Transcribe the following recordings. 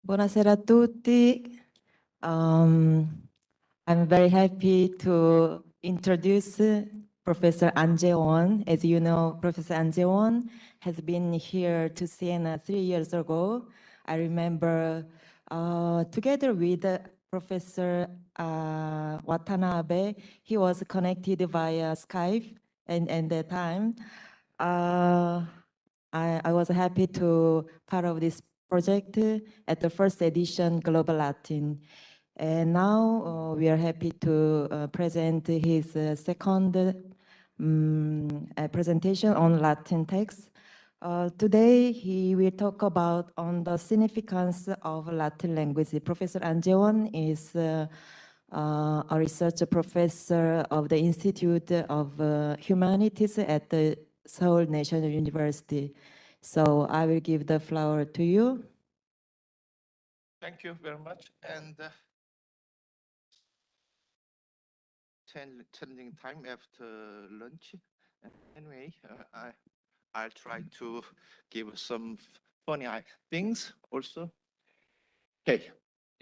Buonasera a tutti. I'm very happy to introduce Professor Ahn Jaewon. As you know, Professor Ahn Jaewon has been here to Siena 3 years ago. I remember together with Professor Watanabe, he was connected via Skype and that time. I was happy to part of this project at the first edition Global Latin. And now we are happy to present his second presentation on Latin text. Today he will talk about on the significance of Latin language. Professor Ahn Jaewon is a research professor of the Institute of Humanities at the Seoul National University. So I will give the floor to you. Thank you very much. And challenging time after lunch. Anyway, I'll try to give some funny things also. Okay.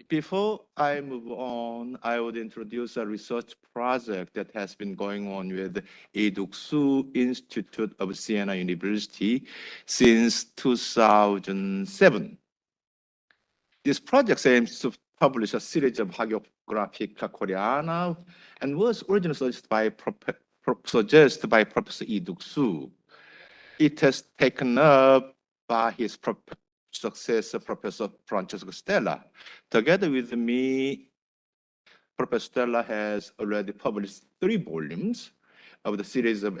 Before I move on, I would introduce a research project that has been going on with Eduksu Institute of Siena University since 2007. This project aims to publish a series of Hagiographica Koreana and was originally suggested by Professor Eduksu. It has taken up by his successor, Professor Francesco Stella. Together with me, Professor Stella has already published 3 volumes of the series of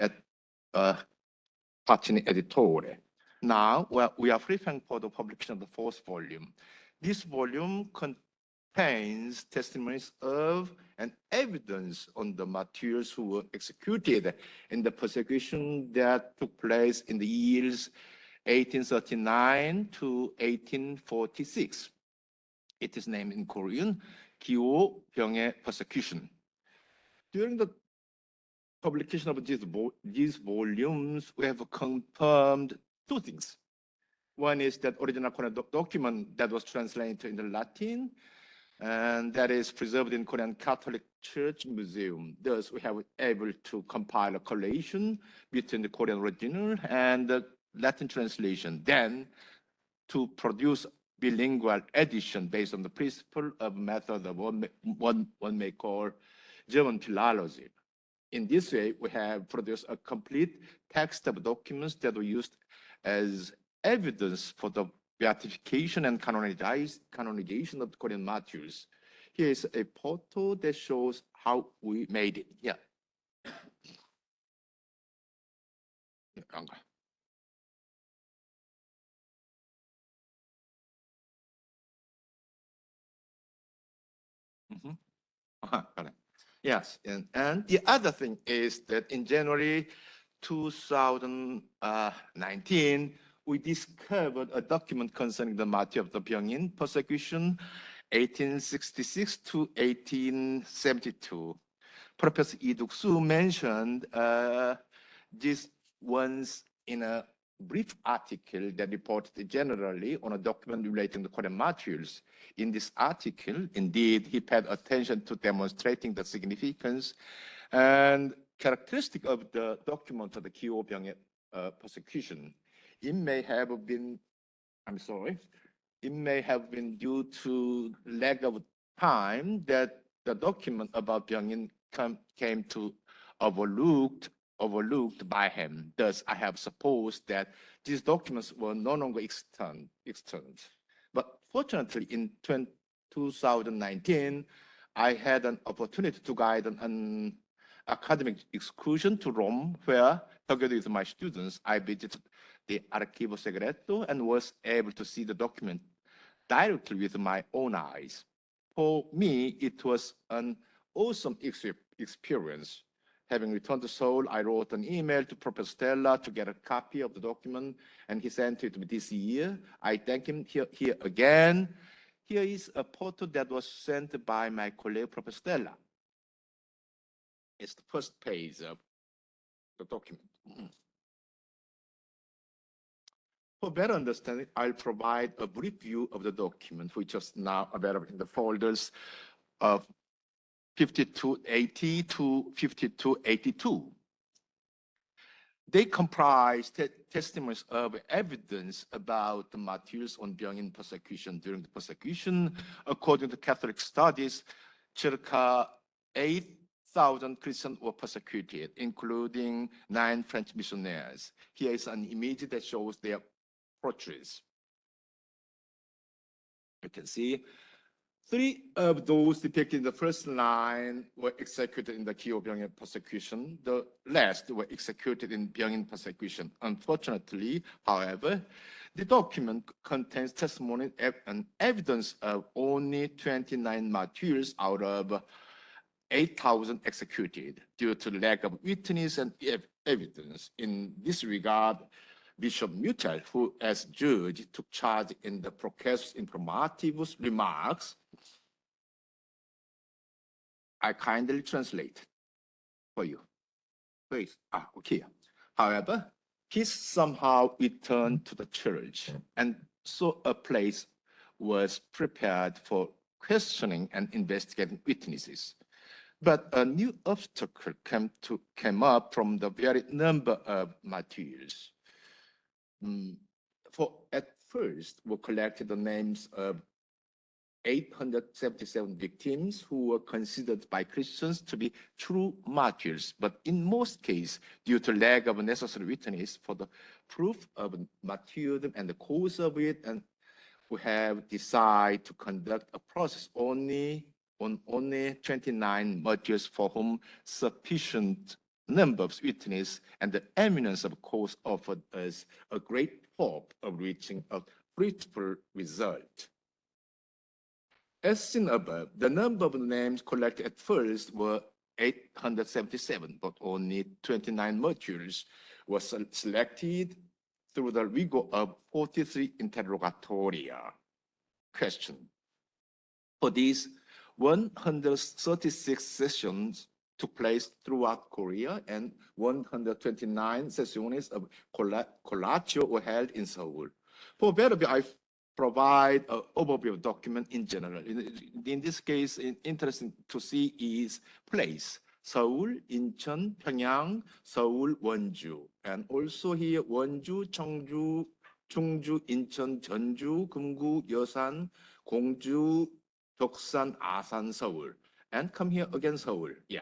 Pagine Editore. Now, we are preparing for the publication of the 4th volume. This volume contains testimonies of and evidence on the martyrs who were executed in the persecution that took place in the years 1839 to 1846. It is named in Korean, Gyo Byung의 persecution. During the publication of these volumes, we have confirmed 2 things. One is that original Korean document that was translated into Latin, and that is preserved in Korean Catholic Church Museum. Thus, we have able to compile a correlation between the Korean original and the Latin translation. Then, to produce bilingual edition based on the principle of method of one may call German philology. In this way, we have produced a complete text of documents that were used as evidence for the beatification and canonization of the Korean martyrs. Here is a photo that shows how we made it. Yeah. Yes, and the other thing is that in January 2019, we discovered a document concerning the martyr of the Byungin persecution, 1866 to 1872. Professor Eduksu mentioned this once in a brief article that reported generally on a document relating to Korean martyrs. In this article, indeed, he paid attention to demonstrating the significance and characteristic of the document of the Gyo Byung의 persecution. It may have been, it may have been due to lack of time that the document about Byungin came to overlooked by him. Thus, I have supposed that these documents were no longer extant. But fortunately, in 2019, I had an opportunity to guide an academic excursion to Rome, where, together with my students, I visited the Archivo Segreto and was able to see the document directly with my own eyes. For me, it was an awesome experience. Having returned to Seoul, I wrote an email to Professor Stella to get a copy of the document, and he sent it to me this year. I thank him here again. Here is a photo that was sent by my colleague, Professor Stella. It's the first page of the document. For better understanding, I'll provide a brief view of the document, which is now available in the folders of 5280 to 5282. They comprise testimonies of evidence about the martyrs on Byungin persecution during the persecution. According to Catholic studies, circa 8,000 Christians were persecuted, including 9 French missionaries. Here is an image that shows their portraits. You can see 3 of those depicted in the first line were executed in the Byungin persecution. The last were executed in Byungin persecution. Unfortunately, however, the document contains testimony and evidence of only 29 martyrs out of 8,000 executed due to lack of witness and evidence. In this regard, Bishop Mutel, who as judge took charge in the Processus Informativus, remarks, I kindly translate for you. Please. Okay. However, he somehow returned to the church, and so a place was prepared for questioning and investigating witnesses. But a new obstacle came up from the very number of martyrs. For at first, we collected the names of 877 victims who were considered by Christians to be true martyrs, but in most cases, due to lack of necessary witness for the proof of martyrdom and the cause of it, and we have decided to conduct a process on only 29 martyrs for whom sufficient number of witnesses and the eminence of cause offered us a great hope of reaching a fruitful result. As seen above, the number of names collected at first were 877, but only 29 martyrs were selected through the rigor of 43 interrogatoria. Question. For these, 136 sessions took place throughout Korea, and 129 sessions of collatio were held in Seoul. For better, I provide an overview of document in general. In this case, interesting to see is place. Seoul, Incheon, Pyongyang, Seoul, Wonju. And also here, Wonju, Cheongju, Chungju, Incheon, Jeonju, Gumgu, Yeosan, Gongju, Doksan, Asan, Seoul. And come here again, Seoul. Yeah.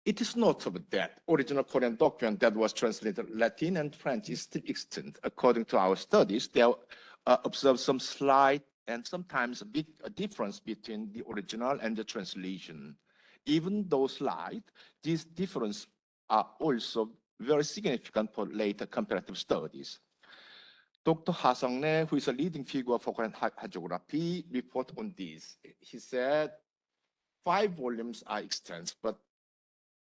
It is notable that original Korean document that was translated Latin and French is still extant. According to our studies, there are observed some slight and sometimes a big difference between the original and the translation. Even though slight, these differences are also very significant for later comparative studies. Dr. Ha Sung-ne, who is a leading figure for Korean hagiography, reported on this. He said 5 volumes are extant, but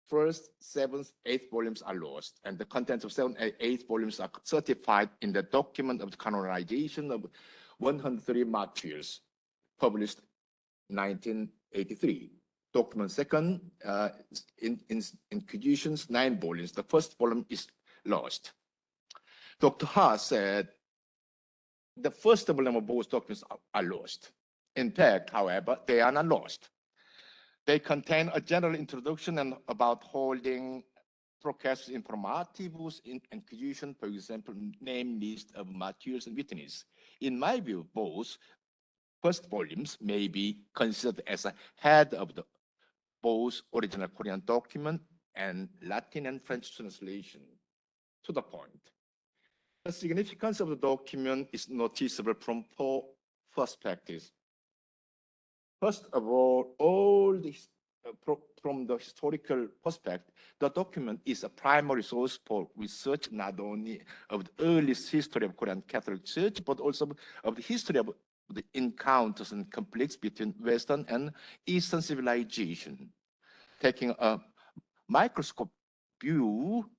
first 7th, 8th volumes are lost, and the contents of 7th and 8th volumes are certified in the document of the canonization of 103 martyrs, published 1983. Document 2nd, Inquisitions, 9 volumes. The first volume is lost. Dr. Ha said the first volume of both documents are lost. In fact, however, they are not lost. They contain a general introduction and about holding Processus Informativus in Inquisition, for example, name list of martyrs and witnesses. In my view, both first volumes may be considered as a head of the both original Korean document and Latin and French translation. To the point, the significance of the document is noticeable from 4 perspectives. First of all this, from the historical perspective, the document is a primary source for research not only of the earliest history of Korean Catholic Church, but also of the history of the encounters and conflicts between Western and Eastern civilization. Taking a microscope view,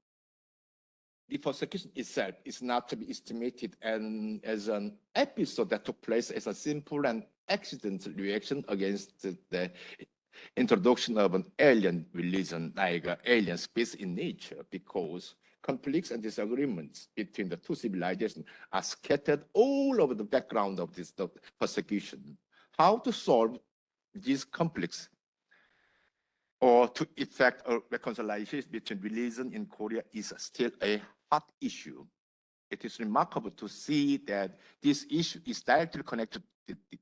the persecution itself is not to be estimated as an episode that took place as a simple and accidental reaction against the introduction of an alien religion, like alien species in nature, because conflicts and disagreements between the two civilizations are scattered all over the background of this persecution. How to solve these conflicts or to effect a reconciliation between religion in Korea is still a hot issue. It is remarkable to see that this issue is directly connected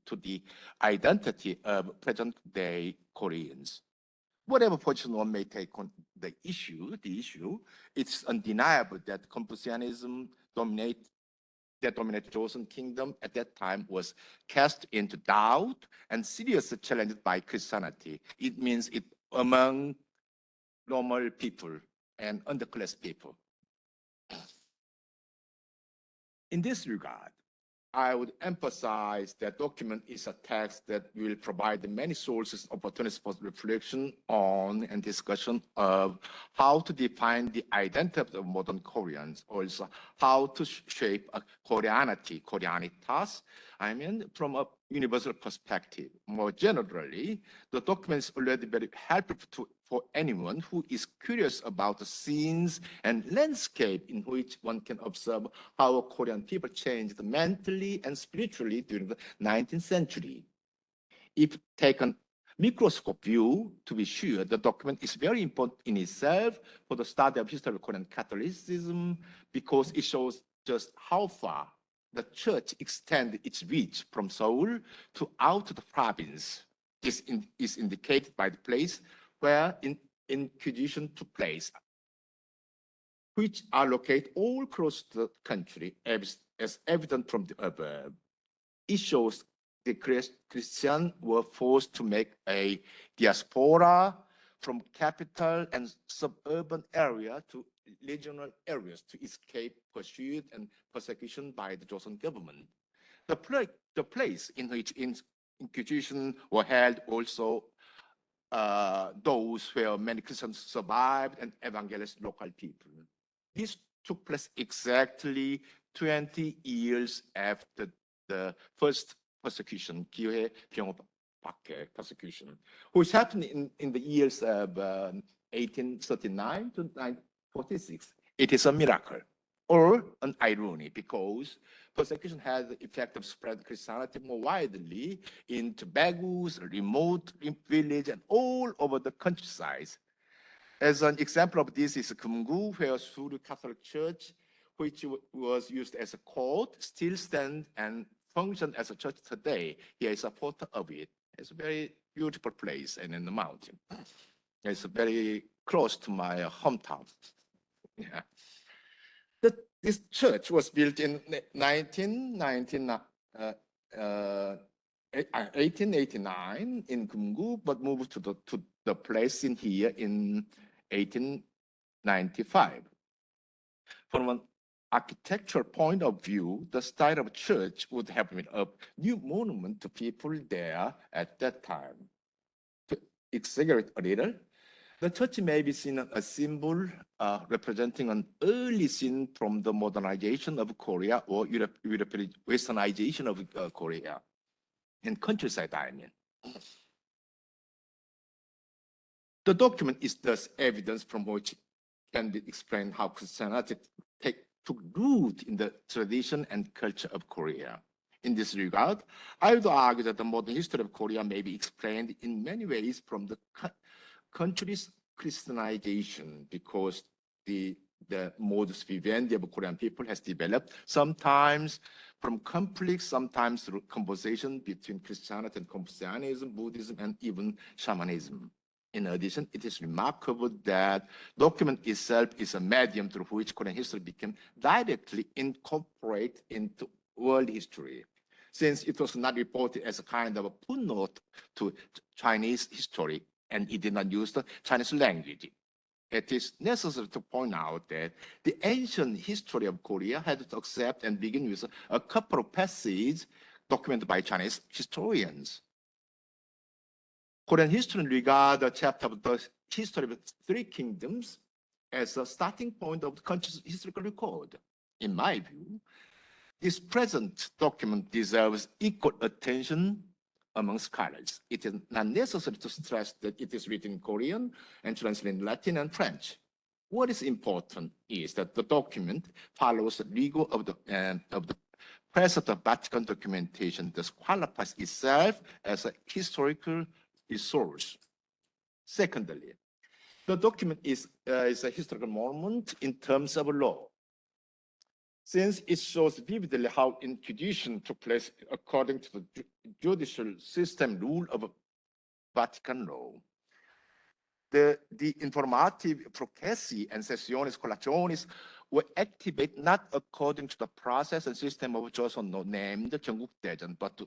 to the identity of present-day Koreans. Whatever position one may take on the issue, it's undeniable that Confucianism dominated Joseon Kingdom at that time was cast into doubt and seriously challenged by Christianity. It means it among normal people and underclass people. In this regard, I would emphasize that document is a text that will provide many sources, opportunities for reflection on and discussion of how to define the identity of modern Koreans, also how to shape a Koreanity, Koreanitas, from a universal perspective. More generally, the document is already very helpful for anyone who is curious about the scenes and landscape in which one can observe how Korean people changed mentally and spiritually during the 19th century. If taken microscope view, to be sure, the document is very important in itself for the study of history of Korean Catholicism because it shows just how far the church extended its reach from Seoul to out to the province. This is indicated by the place where Inquisition took place, which are located all across the country, as evident from the above. It shows the Christians were forced to make a diaspora from capital and suburban area to regional areas to escape pursuit and persecution by the Joseon government. The place in which Inquisition were held also those where many Christians survived and evangelized local people. This took place exactly 20 years after the first persecution, 기회 병합박해 persecution, which happened in the years of 1839 to 1946. It is a miracle or an irony because persecution had the effect of spreading Christianity more widely into Bagus, remote village, and all over the countryside. As an example of this is Congr, where Seoul Catholic Church, which was used as a court, still stands and functions as a church today. Here is a photo of it. It's a very beautiful place and in the mountain. It's very close to my hometown. Yeah. This church was built in 1889 in Congr, but moved to the place in here in 1895. From an architectural point of view, the style of church would have been a new monument to people there at that time. To exaggerate a little, the church may be seen as a symbol representing an early scene from the modernization of Korea or European westernization of Korea and countryside, I mean. The document is thus evidence from which can be explained how Christianity took root in the tradition and culture of Korea. In this regard, I would argue that the modern history of Korea may be explained in many ways from the country's Christianization because the modus vivendi of Korean people has developed sometimes from conflict, sometimes through conversation between Christianity and Confucianism, Buddhism, and even shamanism. In addition, it is remarkable that document itself is a medium through which Korean history became directly incorporated into world history, since it was not reported as a kind of a footnote to Chinese history, and it did not use the Chinese language. It is necessary to point out that the ancient history of Korea had to accept and begin with a couple of passages documented by Chinese historians. Korean historians regard the chapter of the history of the three kingdoms as a starting point of the country's historical record. In my view, this present document deserves equal attention among scholars. It is not necessary to stress that it is written in Korean and translated in Latin and French. What is important is that the document follows the legal of the press of the Vatican documentation, thus qualifies itself as a historical resource. Secondly, the document is a historical monument in terms of law, since it shows vividly how inquisition took place according to the judicial system rule of Vatican law. The informative processi and sessiones collationis were activated not according to the process and system of Joseon named Gyeongguk-daejeon, but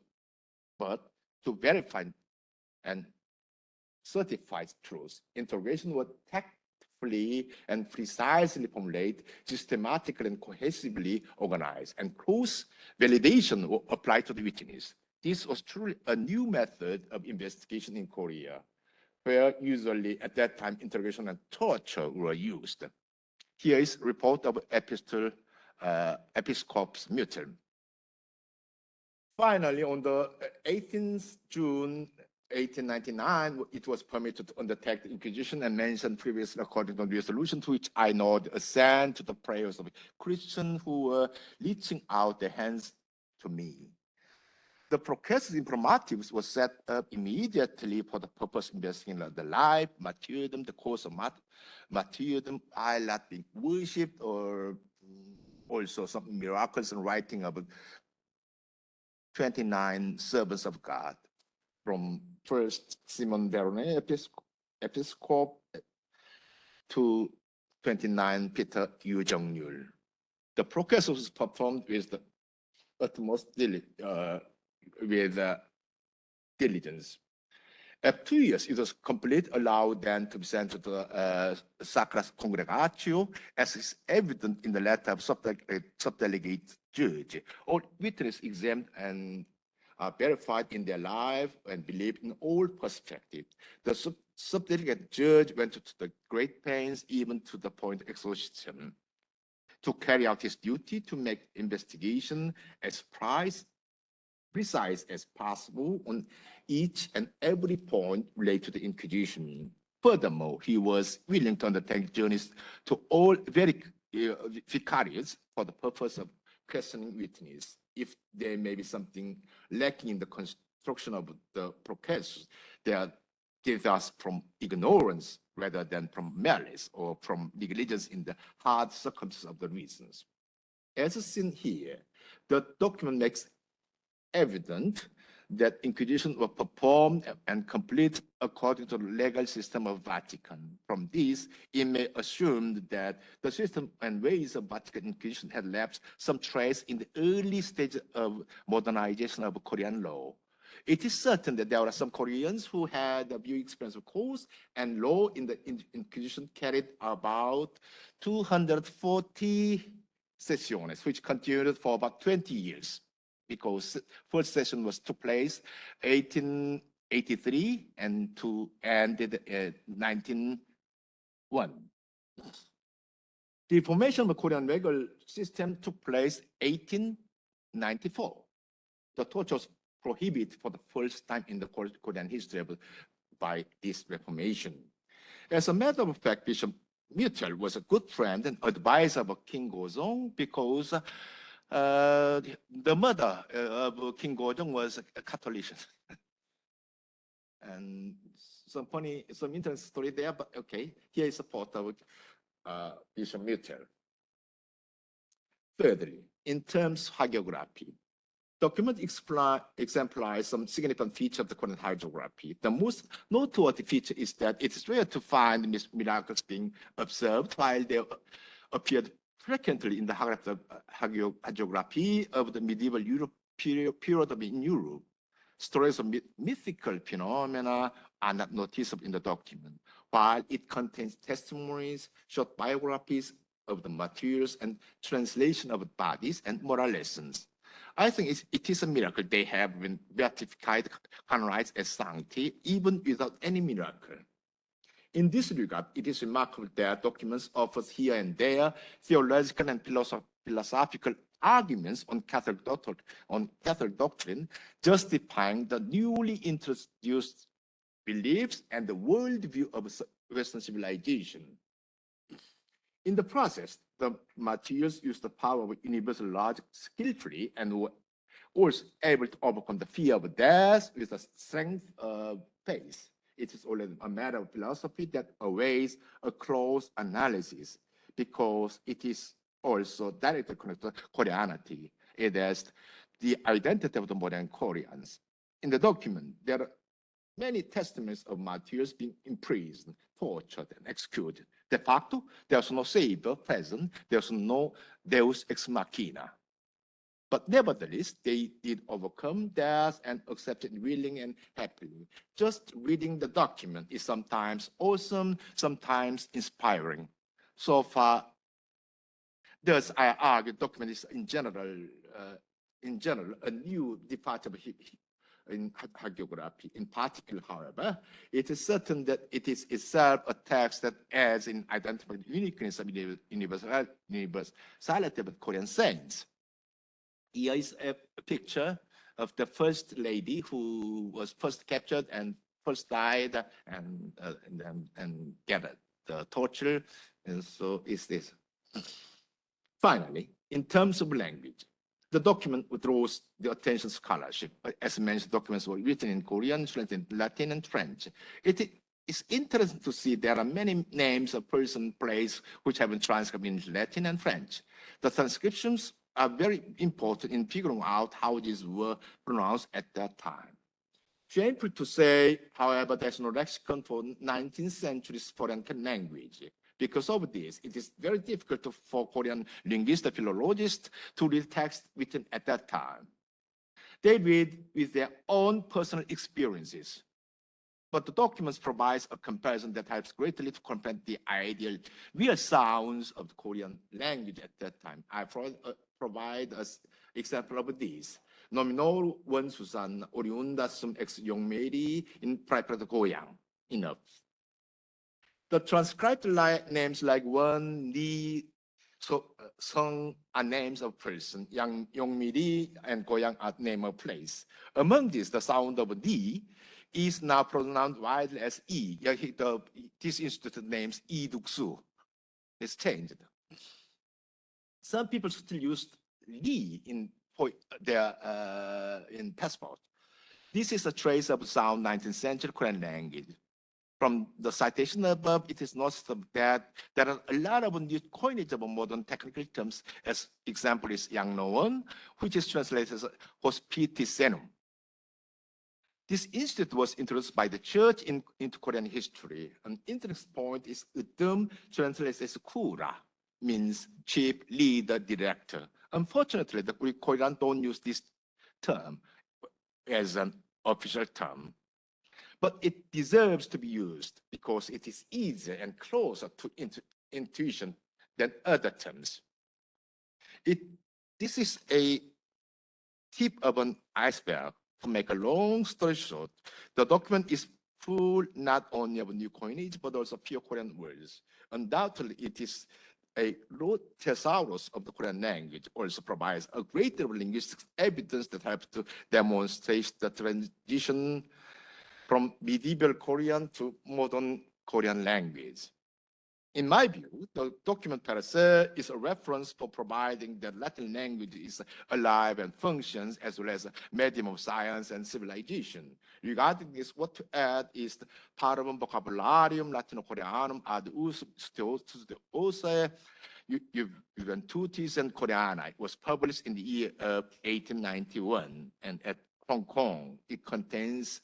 to verify and certify truth. Interrogation was tactfully and precisely formulated, systematically and cohesively organized, and close validation were applied to the witness. This was truly a new method of investigation in Korea, where usually at that time interrogation and torture were used. Here is a report of Episcopus Mutual. Finally, on the 18th June 1899, it was permitted to undertake the Inquisition and mentioned previously according to the resolution, to which I nod assent to the prayers of Christians who were reaching out their hands to me. The Processus Informativus was set up immediately for the purpose of investigating the life, martyrdom, the cause of martyrdom, while not being worshipped, or also some miracles and writing about 29 servants of God, from first Simon Veronais, Episcopal, to 29 Peter Yu Jung-yul. The Processus was performed with the utmost diligence. After 2 years, it was complete, allowed then to be sent to the Sacras Congregatio, as is evident in the letter of subdelegate judge. All witnesses examined and verified in their life and believed in all perspectives. The subdelegate judge went to the great pains, even to the point of exhaustion, to carry out his duty to make investigation as precise as possible on each and every point related to the Inquisition. Furthermore, he was willing to undertake journeys to all vicariates for the purpose of questioning witnesses. If there may be something lacking in the construction of the Processus, they are thus from ignorance rather than from malice or from negligence in the hard circumstances of the reasons. As seen here, the document makes evident that Inquisition was performed and complete according to the legal system of Vatican. From this, it may assume that the system and ways of Vatican Inquisition had left some trace in the early stage of modernization of Korean law. It is certain that there were some Koreans who had a view experience of course and law in the Inquisition carried about 240 sessions, which continued for about 20 years. Because first session took place 1883 and ended 1901. The formation of the Korean legal system took place 1894. The torture was prohibited for the first time in the Korean history by this reformation. As a matter of fact, Bishop Mutual was a good friend and advisor of King Gozong, because the mother of King Gojong was a Catholic. And some interesting story there, but okay, here is a photo of Bishop Mutual. Thirdly, in terms of hagiography, document exemplifies some significant features of the Korean hagiography. The most noteworthy feature is that it is rare to find miracles being observed, while they appeared frequently in the hagiography of the medieval Europe period in Europe. Stories of mythical phenomena are not noticeable in the document, while it contains testimonies, short biographies of the martyrs, and translation of bodies and moral lessons. I think it is a miracle they have been beatified, canonized as sancti, even without any miracle. In this regard, it is remarkable that documents offer here and there theological and philosophical arguments on Catholic doctrine, justifying the newly introduced beliefs and the worldview of Western civilization. In the process, the materials use the power of universal logic skillfully and were also able to overcome the fear of death with the strength of faith. It is only a matter of philosophy that awaits a close analysis because it is also directly connected to Koreanity. It is the identity of the modern Koreans. In the document, there are many testaments of martyrs being imprisoned, tortured, and executed. De facto, there's no savior present, there's no deus ex machina. But nevertheless, they did overcome death and accepted willing and happily. Just reading the document is sometimes awesome, sometimes inspiring. So far, thus I argue document is in general a new departure in hagiography. In particular, however, it is certain that it is itself a text that adds in identifying the uniqueness of universality of Korean saints. Here is a picture of the first lady who was first captured and first died and get the torture. And so is this. Finally, in terms of language, the document draws the attention of scholarship. As mentioned, documents were written in Korean, translated in Latin and French. It is interesting to see there are many names of person, place, which have been transcribed in Latin and French. The transcriptions are very important in figuring out how these were pronounced at that time. Shameful to say, however, there's no lexicon for 19th century's foreign language. Because of this, it is very difficult for Korean linguists and philologists to read text written at that time. They read with their own personal experiences. But the documents provides a comparison that helps greatly to comprehend the ideal real sounds of the Korean language at that time. I provide an example of this. Nominal 원수산 오리운다숨 ex 용메리 in private 고향. Enough. The transcribed names like Won, Ni, Song are names of person. Yang Yongmiri and Goyang are name of place. Among these, the sound of Ni is now pronounced widely as E. This institute names E Duksu. It's changed. Some people still use Li in their in passport. This is a trace of sound 19th century Korean language. From the citation above, it is noticeable that there are a lot of new coinage of modern technical terms. As example is Yangnoon, which is translated as hospiticenum. This institute was introduced by the church into Korean history. An interesting point is the term translated as kura, means chief, leader, director. Unfortunately, the Greek Korean don't use this term as an official term. But it deserves to be used because it is easier and closer to intuition than other terms. This is a tip of an iceberg. To make a long story short, the document is full not only of new coinage, but also pure Korean words. Undoubtedly, it is a root thesaurus of the Korean language, also provides a great deal of linguistic evidence that helps to demonstrate the transition from medieval Korean to modern Korean language. In my view, the document per se is a reference for providing that Latin language is alive and functions as well as a medium of science and civilization. Regarding this, what to add is the Parvum Vocabularium Latino-Koreanum ad usum studiose Juventutis and Koreana. It was published in the year of 1891, and at Hong Kong, it contains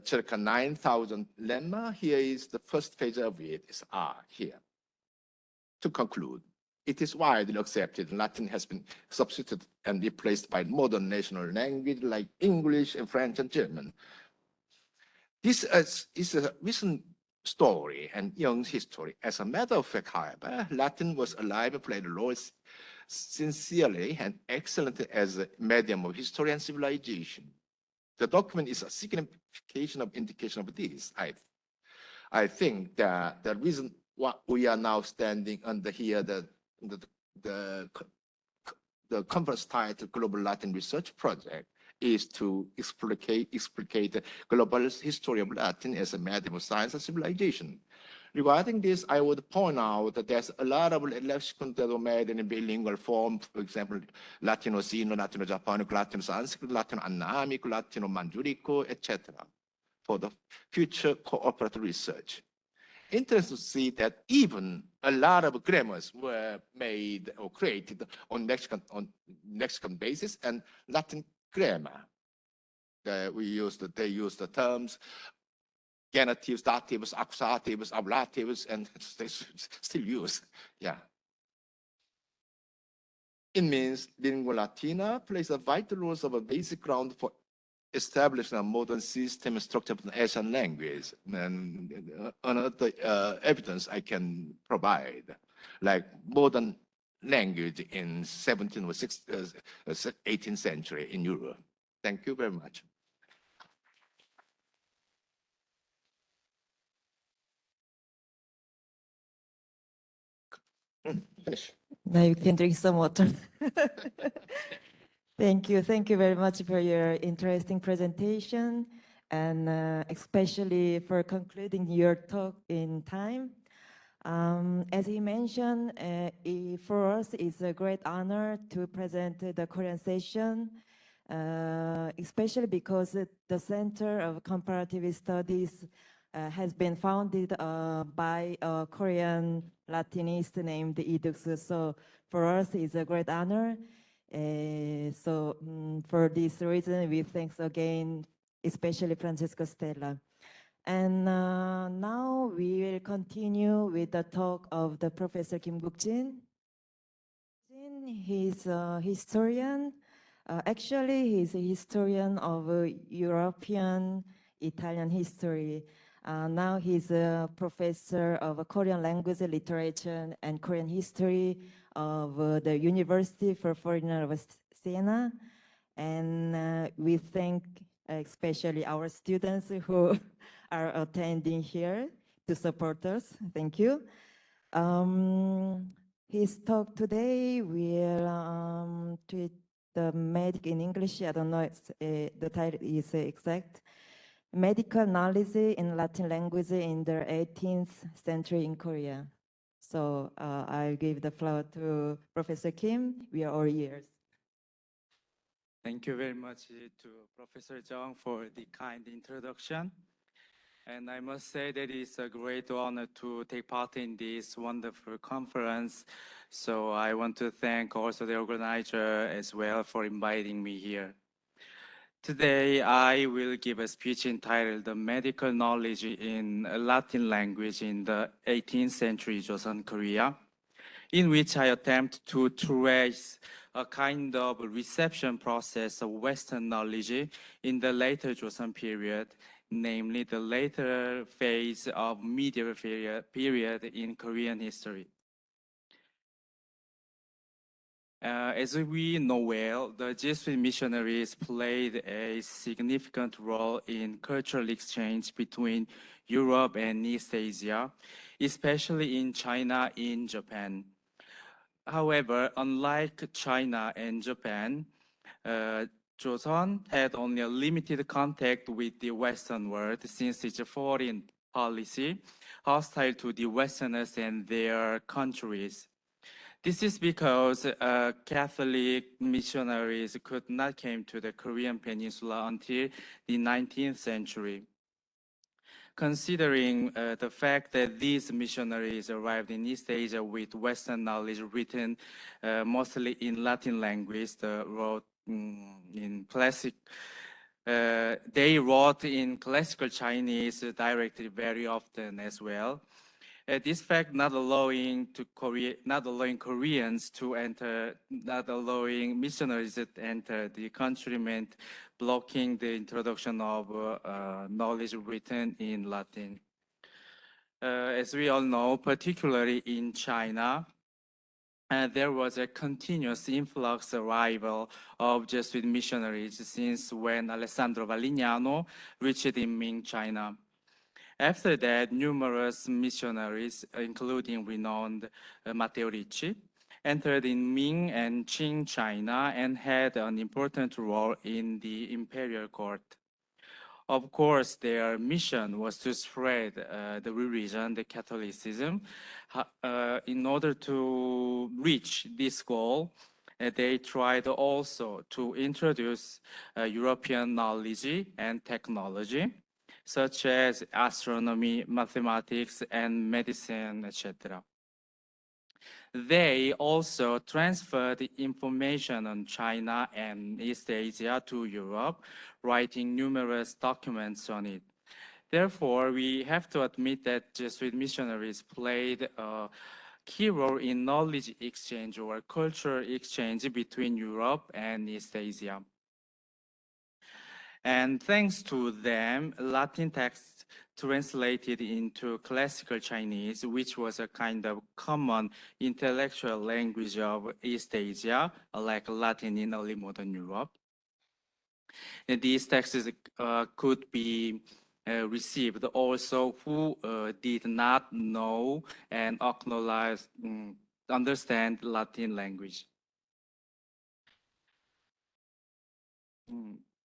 circa 9,000 lemma. Here is the first page of it, is here. To conclude, it is widely accepted Latin has been substituted and replaced by modern national language like English and French and German. This is a recent story and Jung's history. As a matter of fact, however, Latin was alive and played a role sincerely and excellently as a medium of history and civilization. The document is a signification of indication of this. I think that the reason why we are now standing under here, the conference title Global Latin Research Project is to explicate the global history of Latin as a medium of science and civilization. Regarding this, I would point out that there's a lot of lexicons that were made in a bilingual form, for example, Latino Sino, Latino Japonic, Latino Sanskrit, Latino Annamic, Latino Manjurico, etc., for the future cooperative research. Interesting to see that even a lot of grammars were made or created on Mexican basis and Latin grammar. They use the terms genitives, datives, accusatives, ablatives, and they still use. Yeah. It means lingua latina plays a vital role of a basic ground for establishing a modern system structure of Asian language. And another evidence I can provide, like modern language in 17th or 18th century in Europe. Thank you very much. Finish. Now you can drink some water. Thank you very much for your interesting presentation, and especially for concluding your talk in time. As he mentioned, for us it's a great honor to present the Korean session, especially because the Center of Comparative Studies has been founded by a Korean Latinist named Idux. So for us, it's a great honor. For this reason, we thanks again, especially Francesco Stella. And now we will continue with the talk of the Professor Kim Kukjin. He's a historian. Actually, he's a historian of European Italian history. Now he's a professor of Korean language, literature, and Korean history of the University for Foreigners of Siena. And we thank especially our students who are attending here to support us. Thank you. His talk today will treat the medic in English. I don't know if the title is exact. Medical knowledge in Latin language in the 18th century in Korea. So I'll give the floor to Professor Kim. We are all ears. Thank you very much to Professor Jung for the kind introduction. And I must say that it's a great honor to take part in this wonderful conference. So I want to thank also the organizer as well for inviting me here. Today, I will give a speech entitled The Medical Knowledge in Latin Language in the 18th Century Joseon Korea, in which I attempt to trace a kind of reception process of Western knowledge in the later Joseon period, namely the later phase of medieval period in Korean history. As we know well, the Jesuit missionaries played a significant role in cultural exchange between Europe and East Asia, especially in China and Japan. However, unlike China and Japan, Joseon had only a limited contact with the Western world since its foreign policy hostile to the Westerners and their countries. This is because Catholic missionaries could not come to the Korean peninsula until the 19th century. Considering the fact that these missionaries arrived in East Asia with Western knowledge written mostly in Latin language, they wrote in classical Chinese directly very often as well. This fact not allowing Koreans to enter, not allowing missionaries to enter the country meant blocking the introduction of knowledge written in Latin. As we all know, particularly in China, there was a continuous influx arrival of Jesuit missionaries since when Alessandro Valignano reached in Ming China. After that, numerous missionaries, including renowned Matteo Ricci, entered in Ming and Qing China and had an important role in the imperial court. Of course, their mission was to spread the religion, the Catholicism. In order to reach this goal, they tried also to introduce European knowledge and technology, such as astronomy, mathematics, and medicine, etc. They also transferred information on China and East Asia to Europe, writing numerous documents on it. Therefore, we have to admit that Jesuit missionaries played a key role in knowledge exchange or cultural exchange between Europe and East Asia. And thanks to them, Latin texts translated into classical Chinese, which was a kind of common intellectual language of East Asia, like Latin in early modern Europe. And these texts could be received also who did not know and acknowledge, understand Latin language.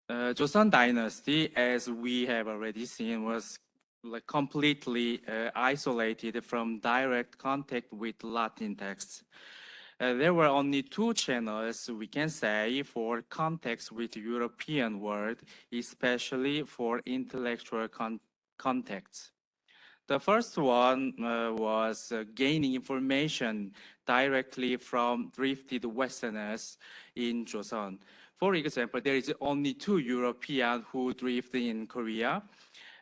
Joseon Dynasty, as we have already seen, was like completely isolated from direct contact with Latin texts. There were only two channels, we can say, for contacts with European world, especially for intellectual contacts. The first one was gaining information directly from drifted Westerners in Joseon. For example, there is only two Europeans who drift in Korea.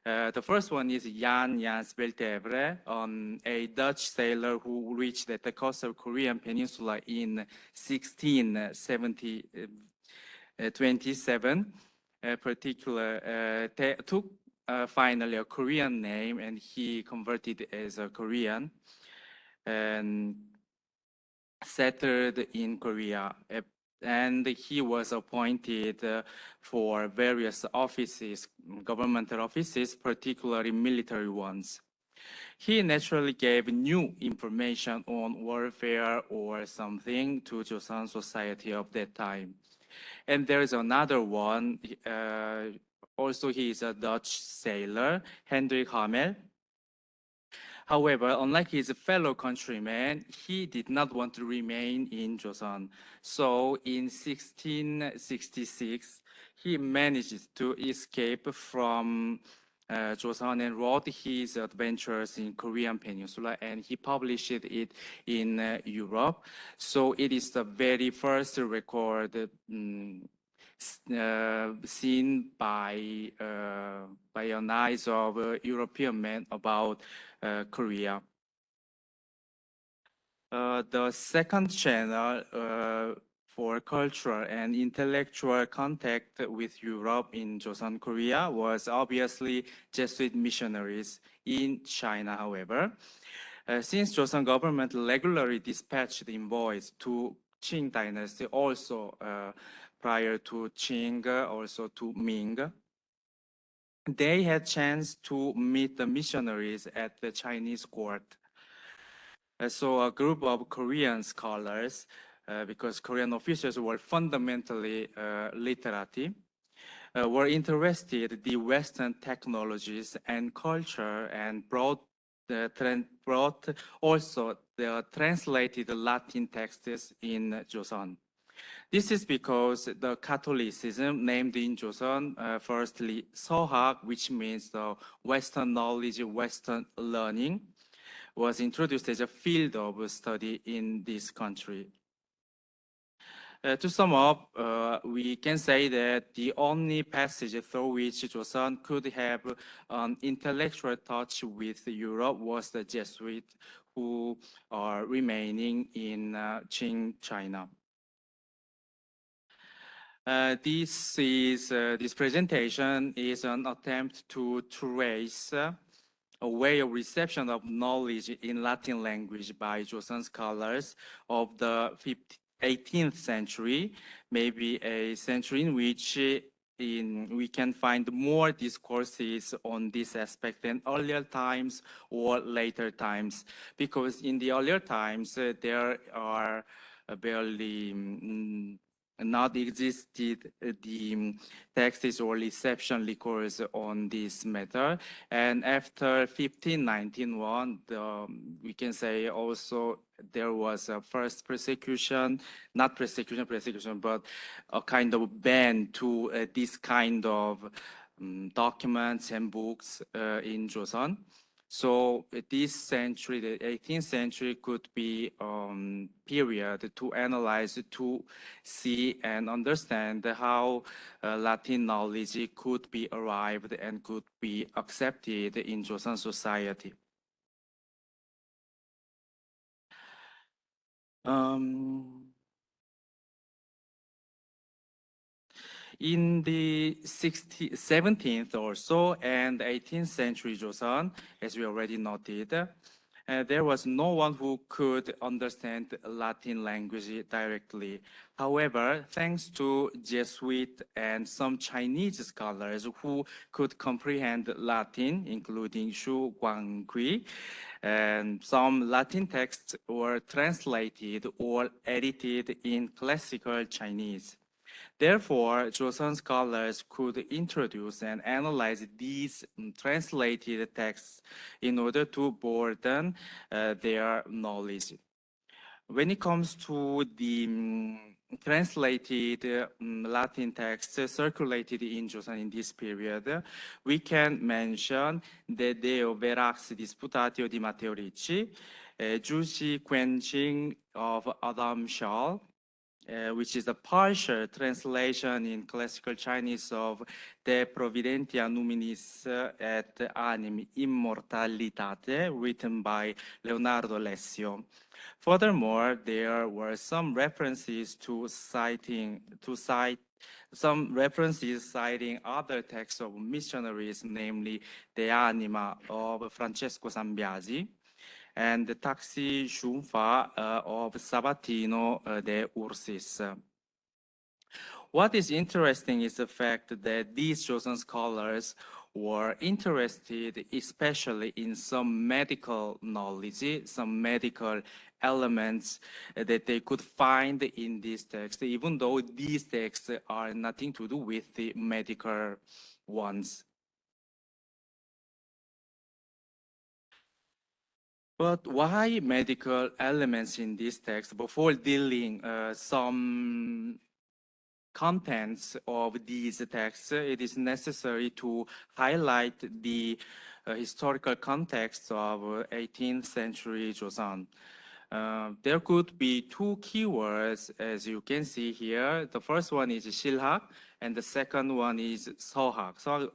The first one is Jan Beltevre, a Dutch sailor who reached at the coast of Korean Peninsula in 1627. Took finally a Korean name, and he converted as a Korean and settled in Korea. And he was appointed for various offices, governmental offices, particularly military ones. He naturally gave new information on warfare or something to Joseon society of that time. And there is another one, also he is a Dutch sailor, Hendrik Hamel. However, unlike his fellow countrymen, he did not want to remain in Joseon. So in 1666, he managed to escape from Joseon and wrote his adventures in Korean Peninsula, and he published it in Europe. So it is the very first record seen by an eyes of European men about Korea. The second channel for cultural and intellectual contact with Europe in Joseon, Korea was obviously Jesuit missionaries in China, however. Since Joseon government regularly dispatched envoys to Qing dynasty, also prior to Qing, also to Ming, they had chance to meet the missionaries at the Chinese court. So a group of Korean scholars, because Korean officials were fundamentally literati, were interested in the Western technologies and culture and brought also the translated Latin texts in Joseon. This is because the Catholicism named in Joseon, firstly, Sohak, which means the Western knowledge, Western learning, was introduced as a field of study in this country. To sum up, we can say that the only passage through which Joseon could have an intellectual touch with Europe was the Jesuits who are remaining in Qing, China. This presentation is an attempt to trace a way of reception of knowledge in Latin language by Joseon scholars of the 18th century, maybe a century in which we can find more discourses on this aspect than earlier times or later times, because in the earlier times there are barely not existed the texts or reception records on this matter. And after 1591, we can say also there was a first persecution, not persecution, but a kind of ban to this kind of documents and books in Joseon. So this century, the 18th century, could be period to analyze, to see and understand how Latin knowledge could be arrived and could be accepted in Joseon society. In the 17th or so and 18th century Joseon, as we already noted, there was no one who could understand Latin language directly. However, thanks to Jesuit and some Chinese scholars who could comprehend Latin, including Xu Guangqi, and some Latin texts were translated or edited in classical Chinese. Therefore, Joseon scholars could introduce and analyze these translated texts in order to broaden their knowledge. When it comes to the translated Latin texts circulated in Joseon in this period, we can mention the Deo Verax Disputatio di Matteo Ricci, Jusi Quenching of Adam Shaw, which is a partial translation in classical Chinese of De Providentia Numinis et Anim Immortalitate, written by Leonardo Lessio. Furthermore, there were some references citing other texts of missionaries, namely De Anima of Francesco Sambiasi, and the Taxi Shumfa of Sabatino de Ursis. What is interesting is the fact that these Joseon scholars were interested especially in some medical knowledge, some medical elements that they could find in these texts, even though these texts are nothing to do with the medical ones. But why medical elements in this text? Before dealing some contents of these texts, it is necessary to highlight the historical context of 18th century Joseon. There could be two keywords, as you can see here. The first one is Shilhak, and the second one is Sohak. So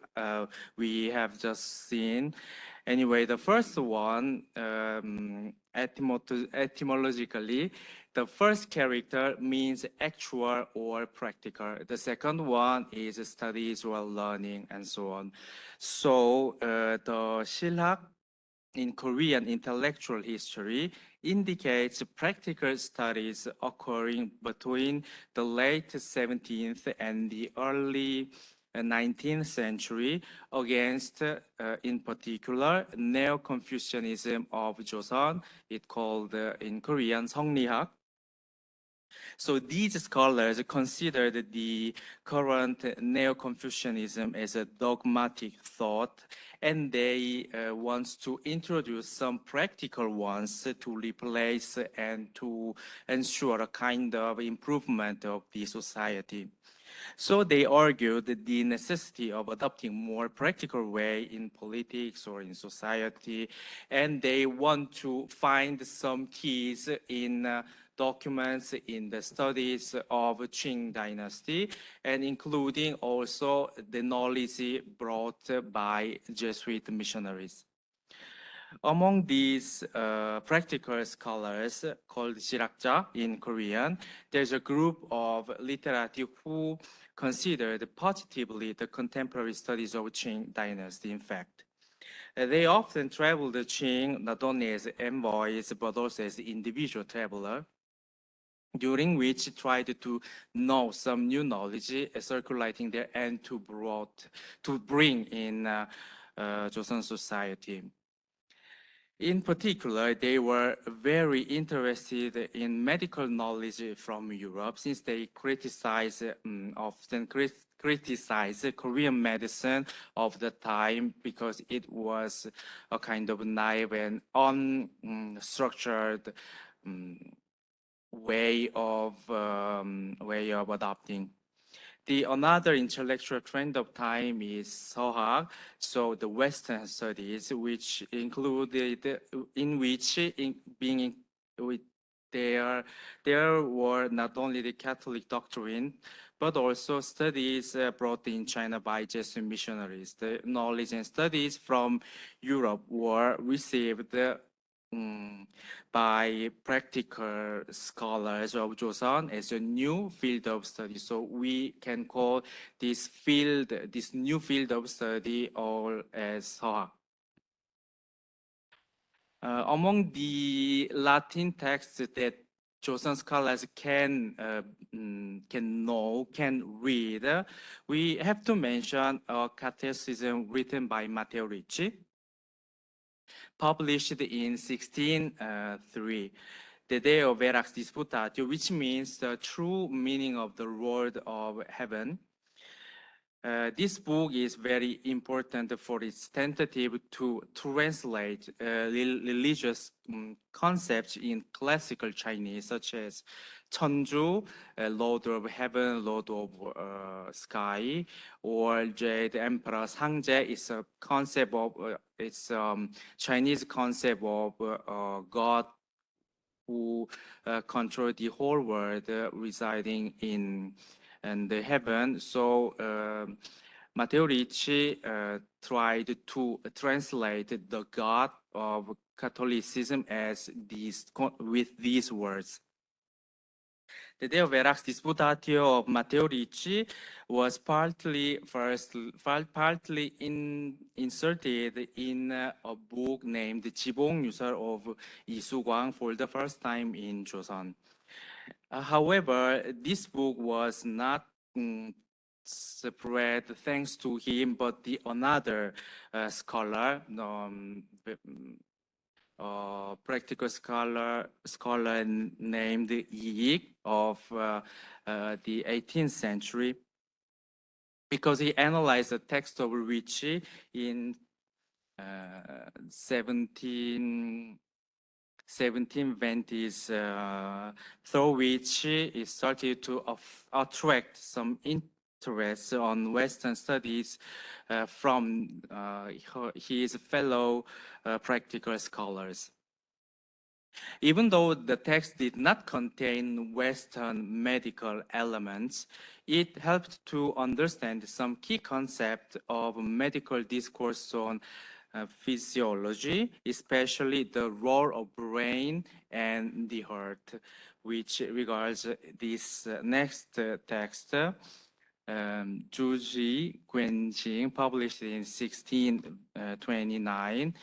we have just seen. Anyway, the first one, etymologically, the first character means actual or practical. The second one is studies or learning and so on. So the Shilhak in Korean intellectual history indicates practical studies occurring between the late 17th and the early 19th century against, in particular, Neo-Confucianism of Joseon. It called in Korean Seonglihak. So these scholars considered the current Neo-Confucianism as a dogmatic thought, and they want to introduce some practical ones to replace and to ensure a kind of improvement of the society. So they argued the necessity of adopting more practical way in politics or in society, and they want to find some keys in documents in the studies of Qing dynasty, and including also the knowledge brought by Jesuit missionaries. Among these practical scholars called Jirakja in Korean, there's a group of literati who considered positively the contemporary studies of Qing dynasty, in fact. They often traveled to Qing not only as envoys, but also as individual traveler, during which tried to know some new knowledge circulating there and to bring in Joseon society. In particular, they were very interested in medical knowledge from Europe, since they often criticize Korean medicine of the time because it was a kind of naive and unstructured way of adopting. The another intellectual trend of time is Sohag, so the Western studies, which included in which there were not only the Catholic doctrine, but also studies brought in China by Jesuit missionaries. The knowledge and studies from Europe were received by practical scholars of Joseon as a new field of study. So we can call this new field of study, all as Sohak. Among the Latin texts that Joseon scholars can read, we have to mention a catechism written by Matteo Ricci, published in 1603, the Deo Verax Disputatio, which means the true meaning of the Lord of Heaven. This book is very important for its tentative to translate religious concepts in classical Chinese, such as Cheonju, Lord of Heaven, Lord of Sky, or the Emperor Sangje is a concept of Chinese concept of God who control the whole world, residing in the heaven. So Matteo Ricci tried to translate the God of Catholicism as with these words. The Deo Verax Disputatio of Matteo Ricci was partly inserted in a book named Jibong Yusar of Isugwang for the first time in Joseon. However, this book was not spread thanks to him, but another scholar, practical scholar named Yi of the 18th century, because he analyzed the text of Ricci in 1720s, through which he started to attract some interest on Western studies from his fellow practical scholars. Even though the text did not contain Western medical elements, it helped to understand some key concepts of medical discourse on physiology, especially the role of brain and the heart, which regards this next text, Juji Guanjing, published in 1629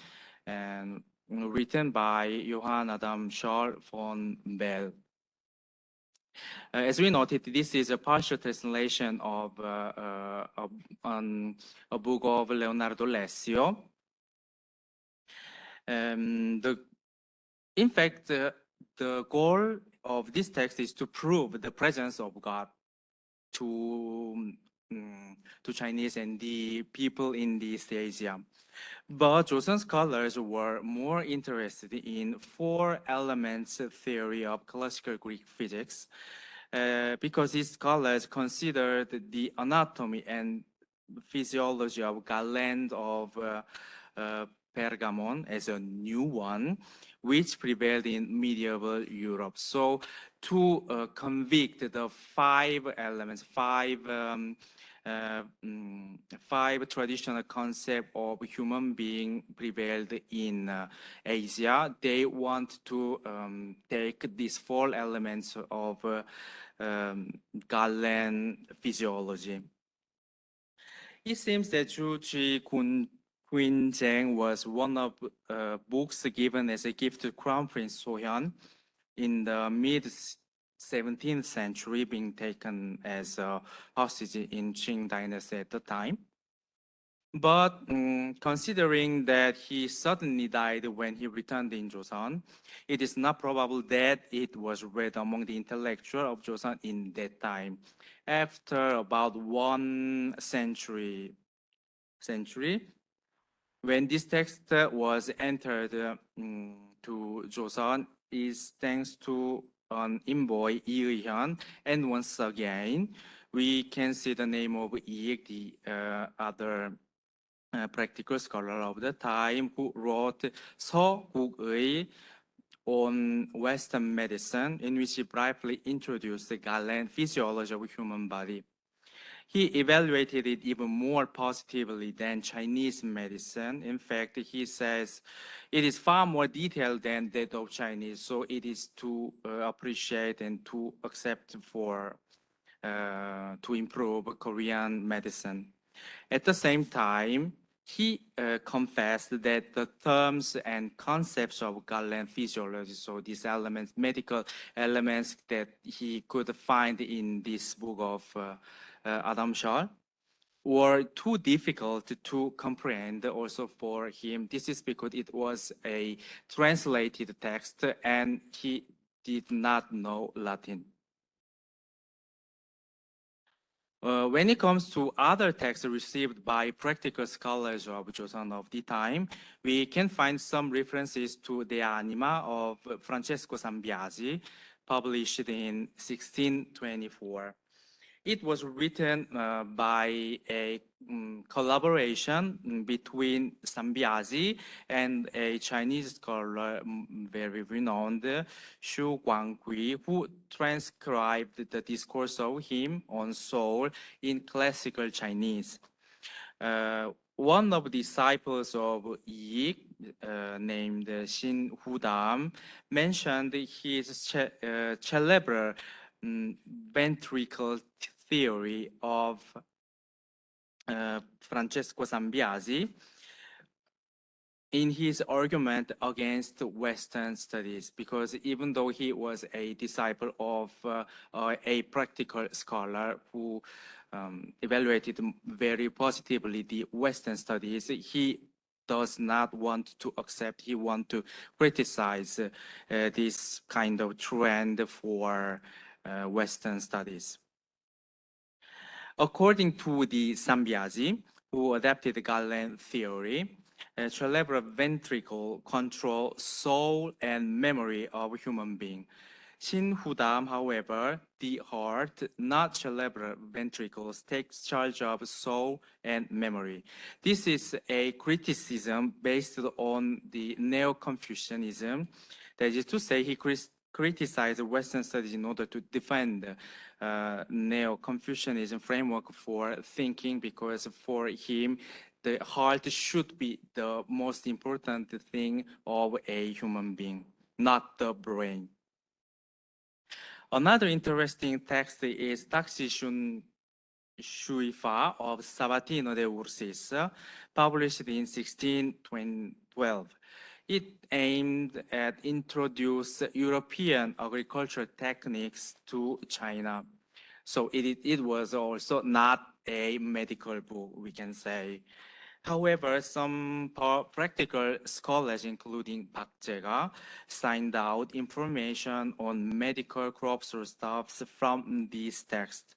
and written by Johann Adam Schall von Bell. As we noted, this is a partial translation of a book of Leonardo Lessio. In fact, the goal of this text is to prove the presence of God to Chinese and the people in East Asia. But Joseon scholars were more interested in four elements theory of classical Greek physics, because these scholars considered the anatomy and physiology of Galland of Pergamon as a new one, which prevailed in medieval Europe. So to convict the five elements, five traditional concepts of human being prevailed in Asia, they want to take these four elements of Galland physiology. It seems that Juji Guanjing was one of books given as a gift to Crown Prince Sohyun in the mid-17th century, being taken as a hostage in Qing dynasty at the time. But considering that he suddenly died when he returned in Joseon, it is not probable that it was read among the intellectuals of Joseon in that time. After about 1 century, when this text was entered to Joseon, is thanks to an envoy, Lee Eui-hyun, and once again, we can see the name of Lee, the other practical scholar of the time, who wrote 서국의 on Western medicine, in which he briefly introduced the Galen physiology of human body. He evaluated it even more positively than Chinese medicine. In fact, he says it is far more detailed than that of Chinese, so it is to appreciate and to accept for to improve Korean medicine. At the same time, he confessed that the terms and concepts of Galen physiology, so these elements, medical elements that he could find in this book of Adam Shaw, were too difficult to comprehend also for him. This is because it was a translated text and he did not know Latin. When it comes to other texts received by practical scholars of Joseon of the time, we can find some references to De Anima of Francesco Sambiase, published in 1624. It was written by a collaboration between Sambiase and a Chinese scholar, very renowned, Xu Guanghui, who transcribed the discourse of him on Seoul in classical Chinese. One of the disciples of Yi, named Xin Hudam, mentioned his cerebral ventricle theory of Francesco Sambiase in his argument against Western studies, because even though he was a disciple of a practical scholar who evaluated very positively the Western studies, he does not want to accept, he wants to criticize this kind of trend for Western studies. According to the Sambiase, who adapted the Galen theory, cerebral ventricle control soul and memory of human being. Shin Hudam, however, the heart, not cerebral ventricles, takes charge of soul and memory. This is a criticism based on the Neo-Confucianism. That is to say, he criticized Western studies in order to defend Neo-Confucianism framework for thinking, because for him, the heart should be the most important thing of a human being, not the brain. Another interesting text is Taxation Shuifa of Sabatino de Ursis, published in 1612. It aimed at introduce European agricultural techniques to China. So it was also not a medical book, we can say. However, some practical scholars, including Park Jae-ga, signed out information on medical crops or stuffs from this text.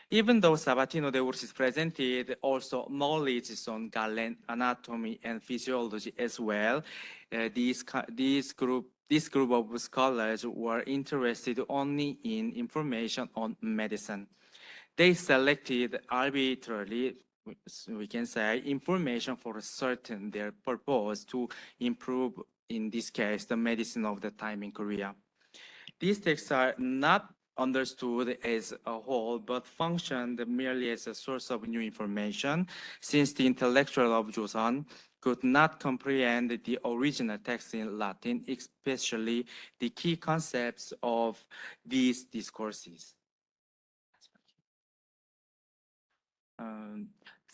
Even though Sabatino de Ursis presented also knowledge on Galen anatomy and physiology as well, this group of scholars were interested only in information on medicine. They selected arbitrarily, we can say, information for certain their purpose to improve, in this case, the medicine of the time in Korea. These texts are not understood as a whole, but functioned merely as a source of new information, since the intellectual of Joseon could not comprehend the original text in Latin, especially the key concepts of these discourses.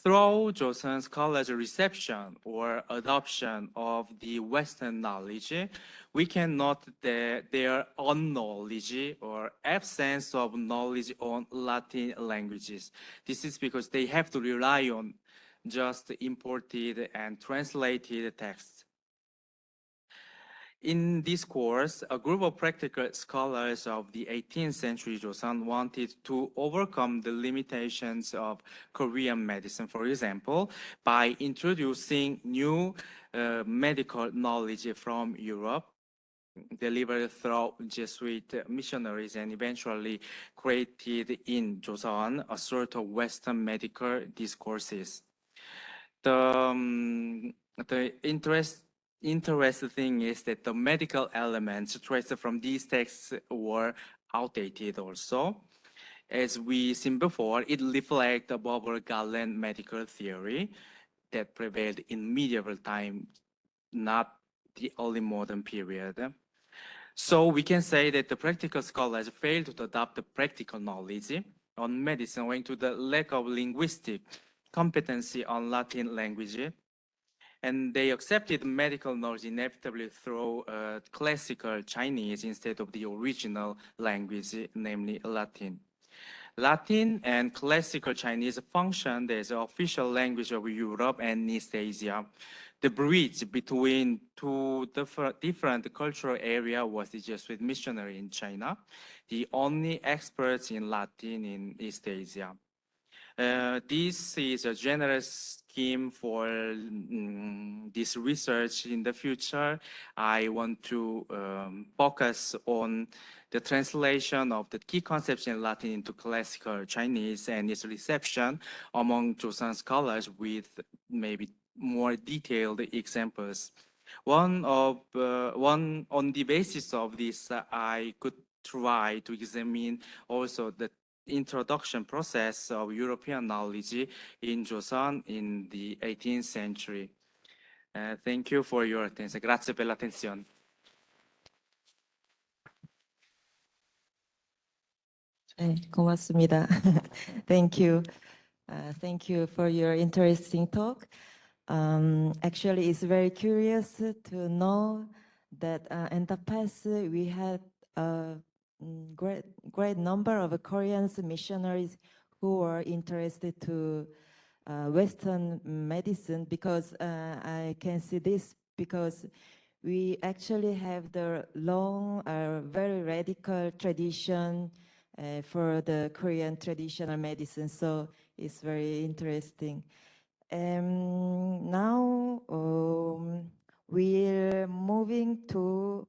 Through Joseon's college reception or adoption of the Western knowledge, we can note that their unknowledge or absence of knowledge on Latin languages. This is because they have to rely on just imported and translated texts. In this course, a group of practical scholars of the 18th century Joseon wanted to overcome the limitations of Korean medicine, for example, by introducing new medical knowledge from Europe, delivered through Jesuit missionaries, and eventually created in Joseon a sort of Western medical discourses. The interesting thing is that the medical elements traced from these texts were outdated also. As we seen before, it reflects the bubble-garland medical theory that prevailed in medieval time, not the early modern period. So we can say that the practical scholars failed to adopt the practical knowledge on medicine owing to the lack of linguistic competency on Latin language. And they accepted medical knowledge inevitably through classical Chinese instead of the original language, namely Latin. Latin and classical Chinese functioned as the official language of Europe and East Asia. The bridge between two different cultural areas was the Jesuit missionary in China, the only experts in Latin in East Asia. This is a generous scheme for this research in the future. I want to focus on the translation of the key concepts in Latin into classical Chinese and its reception among Joseon scholars with maybe more detailed examples. On the basis of this, I could try to examine also the introduction process of European knowledge in Joseon in the 18th century. Thank you for your attention. Grazie per l'attenzione. 네, 고맙습니다. Thank you. Thank you for your interesting talk. Actually, it's very curious to know that in the past we had a great number of Korean missionaries who were interested to Western medicine, because I can see this because we actually have the long, very radical tradition for the Korean traditional medicine. So it's very interesting. Now we're moving to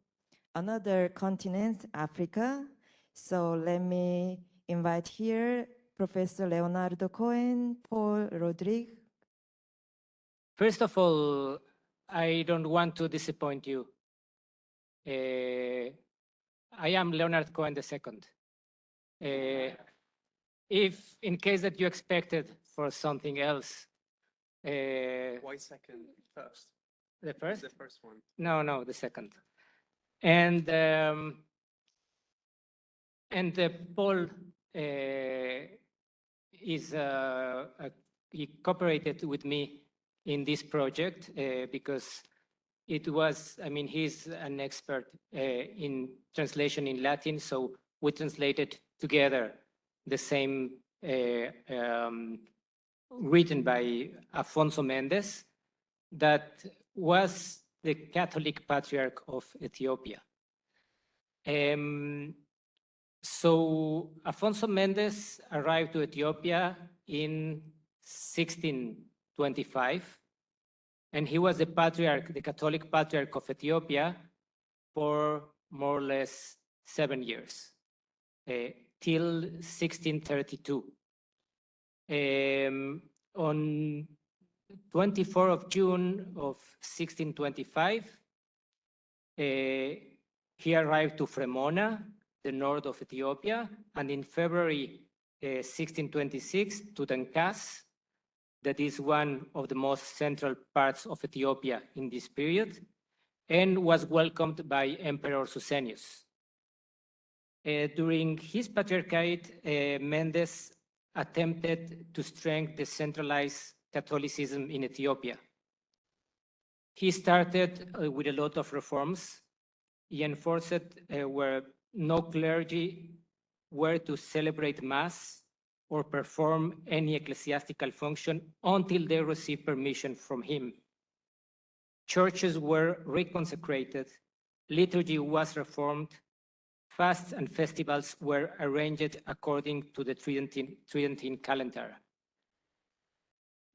another continent, Africa. So let me invite here Professor Leonardo Cohen, Paul Rodrigue. First of all, I don't want to disappoint you. I am Leonard Cohen II. If in case that you expected for something else. Why second? First. The first? The first one. No, the second. And Paul he cooperated with me in this project because it was, I mean, he's an expert in translation in Latin, so we translated together the same written by Afonso Mendes, that was the Catholic Patriarch of Ethiopia. So Afonso Mendes arrived to Ethiopia in 1625, and he was the Patriarch, the Catholic Patriarch of Ethiopia for more or less 7 years, till 1632. On 24th of June of 1625, he arrived to Fremona, the north of Ethiopia, and in February 1626 to Denkas, that is one of the most central parts of Ethiopia in this period, and was welcomed by Emperor Susenyos. During his patriarchate, Mendes attempted to strengthen the centralized Catholicism in Ethiopia. He started with a lot of reforms. He enforced where no clergy were to celebrate Mass or perform any ecclesiastical function until they received permission from him. Churches were reconsecrated, liturgy was reformed, fasts and festivals were arranged according to the Tridentine calendar.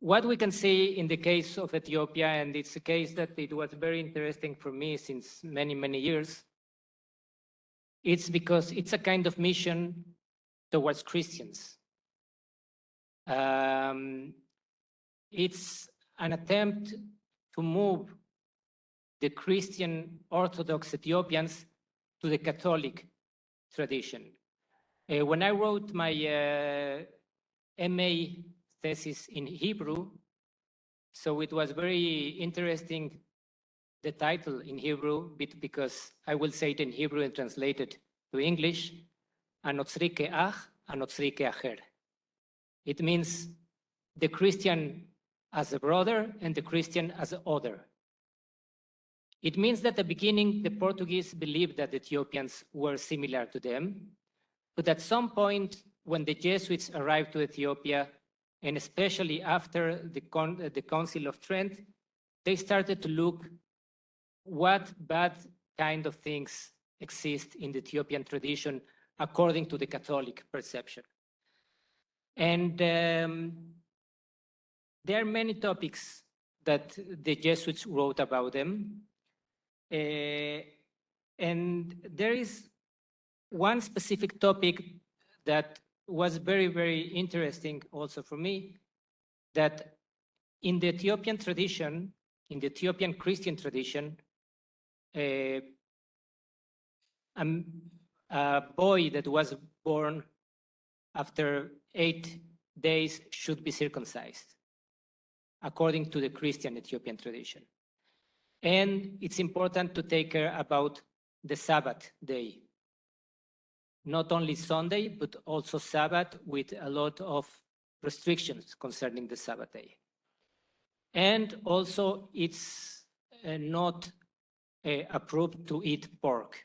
What we can see in the case of Ethiopia, and it's a case that it was very interesting for me since many, many years, it's because it's a kind of mission towards Christians. It's an attempt to move the Christian Orthodox Ethiopians to the Catholic tradition. When I wrote my MA thesis in Hebrew, so it was very interesting, the title in Hebrew, because I will say it in Hebrew and translate it to English, Anotzri ke'ach, Anotzri ke'acher. It means the Christian as a brother and the Christian as an other. It means that at the beginning, the Portuguese believed that Ethiopians were similar to them, but at some point, when the Jesuits arrived to Ethiopia, and especially after the Council of Trent, they started to look what bad kind of things exist in the Ethiopian tradition according to the Catholic perception. And there are many topics that the Jesuits wrote about them. And there is one specific topic that was very, very interesting also for me, that in the Ethiopian tradition, in the Ethiopian Christian tradition, a boy that was born after 8 days should be circumcised, according to the Christian Ethiopian tradition. And it's important to take care about the Sabbath day. Not only Sunday, but also Sabbath, with a lot of restrictions concerning the Sabbath day. And also it's not approved to eat pork.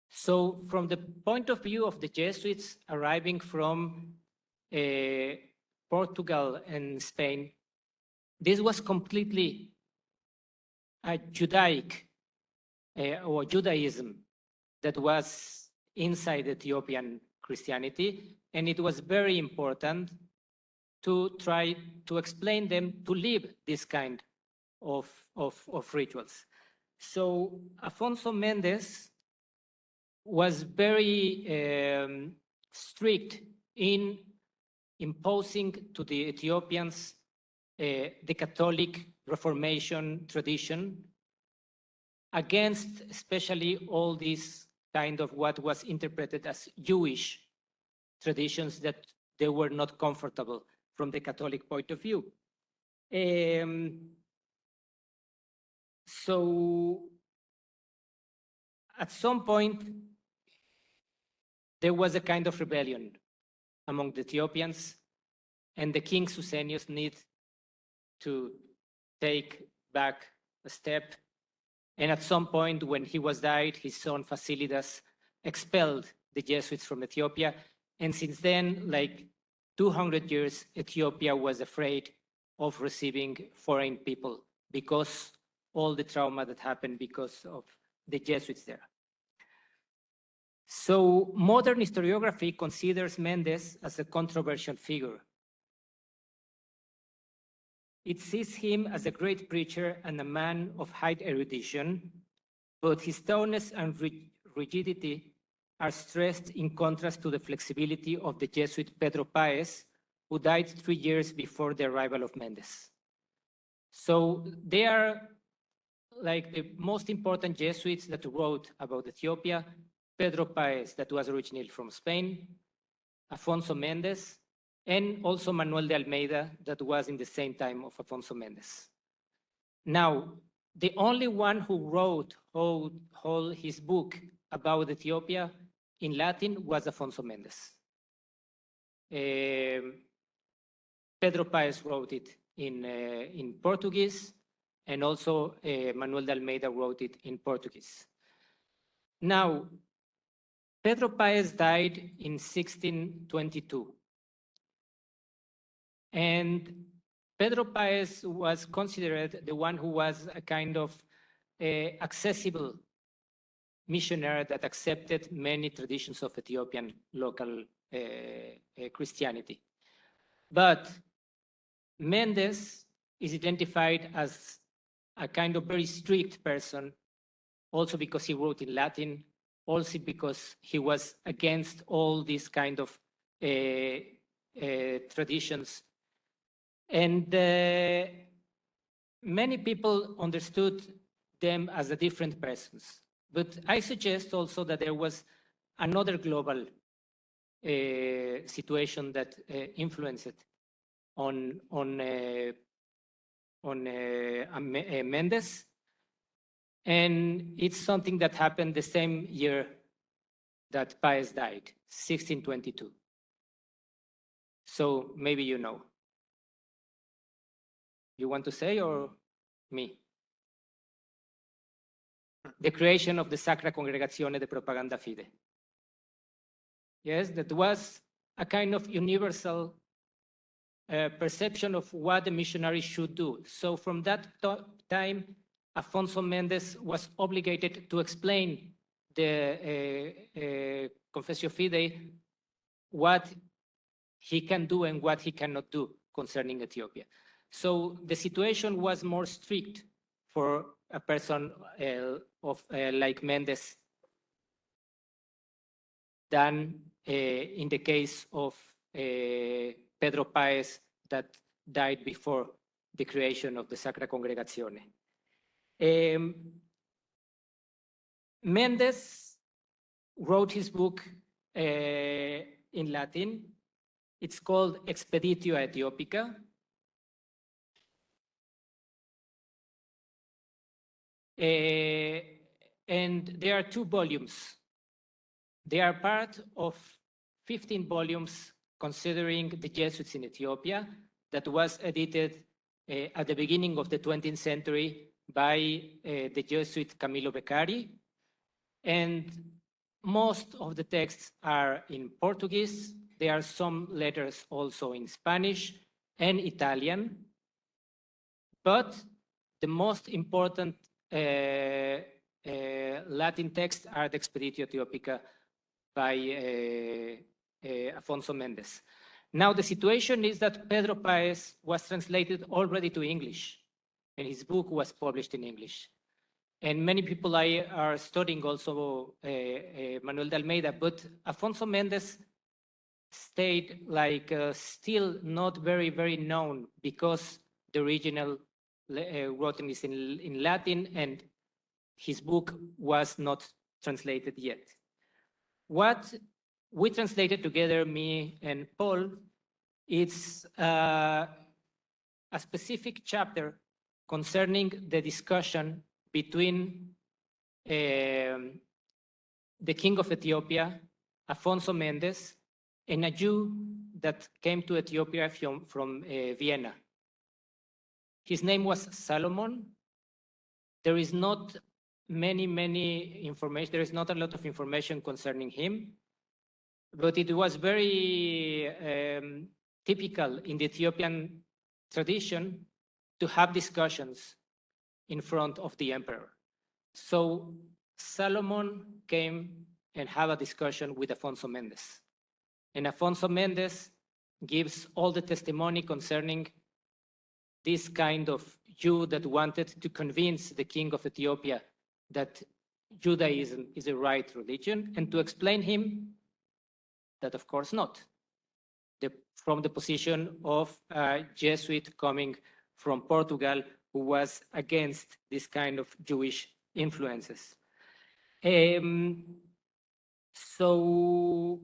So from the point of view of the Jesuits arriving from Portugal and Spain, this was completely a Judaic or Judaism that was inside Ethiopian Christianity, and it was very important to try to explain them to live this kind of rituals. So Afonso Mendes was very strict in imposing to the Ethiopians the Catholic Reformation tradition, against especially all these kind of what was interpreted as Jewish traditions that they were not comfortable from the Catholic point of view. So at some point, there was a kind of rebellion among the Ethiopians, and the king Susenyos needed to take back a step. And at some point, when he was died, his son Fasilidas expelled the Jesuits from Ethiopia. And since then, like 200 years, Ethiopia was afraid of receiving foreign people because all the trauma that happened because of the Jesuits there. So modern historiography considers Mendes as a controversial figure. It sees him as a great preacher and a man of high erudition, but his stubbornness and rigidity are stressed in contrast to the flexibility of the Jesuit Pedro Paez, who died 3 years before the arrival of Mendes. So they are like the most important Jesuits that wrote about Ethiopia: Pedro Paez, that was originally from Spain, Afonso Mendes, and also Manuel de Almeida, that was in the same time of Afonso Mendes. Now, the only one who wrote whole his book about Ethiopia in Latin was Afonso Mendes. Pedro Paez wrote it in Portuguese, and also Manuel de Almeida wrote it in Portuguese. Now, Pedro Paez died in 1622. And Pedro Paez was considered the one who was a kind of accessible missionary that accepted many traditions of Ethiopian local Christianity. But Mendes is identified as a kind of very strict person, also because he wrote in Latin, also because he was against all these kind of traditions. And many people understood them as a different persons. But I suggest also that there was another global situation that influenced on Mendes, and it's something that happened the same year that Paez died, 1622. So maybe you know. You want to say or me? The creation of the Sacra Congregazione de Propaganda Fide. Yes, that was a kind of universal perception of what the missionary should do. So from that time, Afonso Mendes was obligated to explain the Confessio Fidei, what he can do and what he cannot do concerning Ethiopia. So the situation was more strict for a person like Mendes than in the case of Pedro Paez that died before the creation of the Sacra Congregazione. Mendes wrote his book in Latin. It's called Expeditio Aethiopica. And there are 2 volumes. They are part of 15 volumes considering the Jesuits in Ethiopia that was edited at the beginning of the 20th century by the Jesuit Camilo Beccari. And most of the texts are in Portuguese. There are some letters also in Spanish and Italian. But the most important Latin texts are the Expeditio Aethiopica by Afonso Mendes. Now the situation is that Pedro Paez was translated already to English, and his book was published in English. And many people are studying also Manuel de Almeida, but Afonso Mendes stayed like still not very, very known because the original writing is in Latin and his book was not translated yet. What we translated together, me and Paul, it's a specific chapter concerning the discussion between the king of Ethiopia, Afonso Mendes, and a Jew that came to Ethiopia from Vienna. His name was Solomon. There is not many information. There is not a lot of information concerning him, but it was very typical in the Ethiopian tradition to have discussions in front of the emperor. So Solomon came and had a discussion with Afonso Mendes. And Afonso Mendes gives all the testimony concerning this kind of Jew that wanted to convince the king of Ethiopia that Judaism is the right religion, and to explain him that of course not, from the position of a Jesuit coming from Portugal who was against this kind of Jewish influences. So